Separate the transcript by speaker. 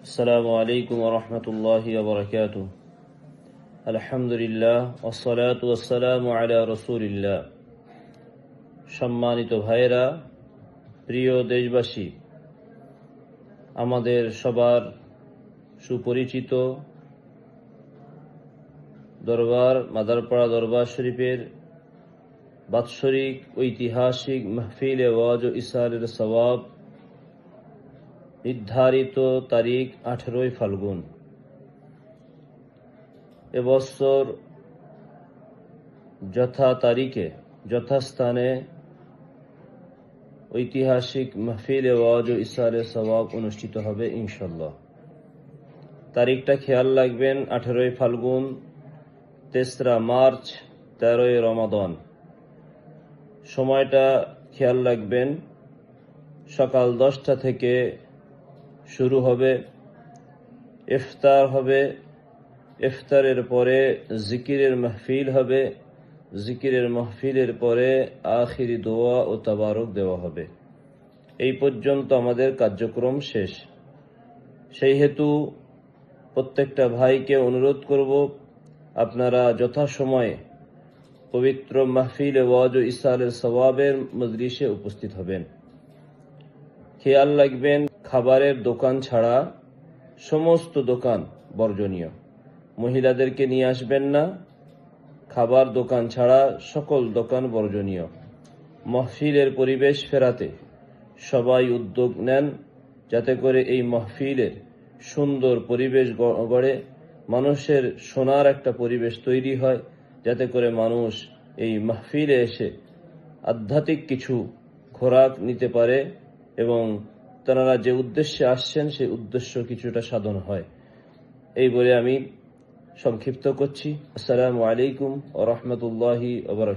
Speaker 1: আসসালামু আলাইকুম ওয়া রাহমাতুল্লাহি ওয়া বারাকাতুহু। আলহামদুলিল্লাহ ওয়াসসালাতু ওয়াসসালামু আলা রাসূলিল্লাহ। সম্মানিত ভাইরা, প্রিয় দেশবাসী, আমাদের সবার সুপরিচিত দরবার মাদারপাড়া দরবার শরীফের বাৎসরিক ঐতিহাসিক মাহফিলে ওয়াজ ও ইসালের সওয়াব নির্ধারিত তারিখ 18 ফাল্গুন। এবছর যথা তারিখে যথাস্থানে ঐতিহাসিক মাহফিলে ওয়াজ ও ইসালের সওয়াব অনুষ্ঠিত হবে ইনশাল্লাহ। তারিখটা খেয়াল রাখবেন, 18 ফাল্গুন, 3রা মার্চ, 13 রমাদান। সময়টা খেয়াল রাখবেন, সকাল 10টা থেকে শুরু হবে, ইফতার হবে, ইফতারের পরে জিকিরের মাহফিল হবে, জিকিরের মাহফিলের পরে আখিরি দোয়া ও তাবারক দেওয়া হবে। এই পর্যন্ত আমাদের কার্যক্রম শেষ। সেই হেতু প্রত্যেকটা ভাইকে অনুরোধ করব, আপনারা যথাসময়ে পবিত্র মাহফিলে ওয়াজ ও ইসালের সওয়াবের মজলিসে উপস্থিত হবেন। খেয়াল রাখবেন, খাবারের দোকান ছাড়া সমস্ত দোকান বর্জনীয়। মহিলাদেরকে নিয়ে আসবেন না, খাবার দোকান ছাড়া সকল দোকান বর্জনীয়। মাহফিলের পরিবেশ ফেরাতে সবাই উদ্যোগ নেন, যাতে করে এই মাহফিলের সুন্দর পরিবেশ গড়ে, মানুষের শোনার একটা পরিবেশ তৈরি হয়, যাতে করে মানুষ এই মাহফিলে এসে আধ্যাত্মিক কিছু খোরাক নিতে পারে এবং তারা যে উদ্দেশ্যে আসছেন সেই উদ্দেশ্য কিছুটা সাধন হয়। এই বলে আমি সংক্ষিপ্ত করছি। আসসালামু আলাইকুম ওয়া রাহমাতুল্লাহি ওয়া বারাকাতুহু।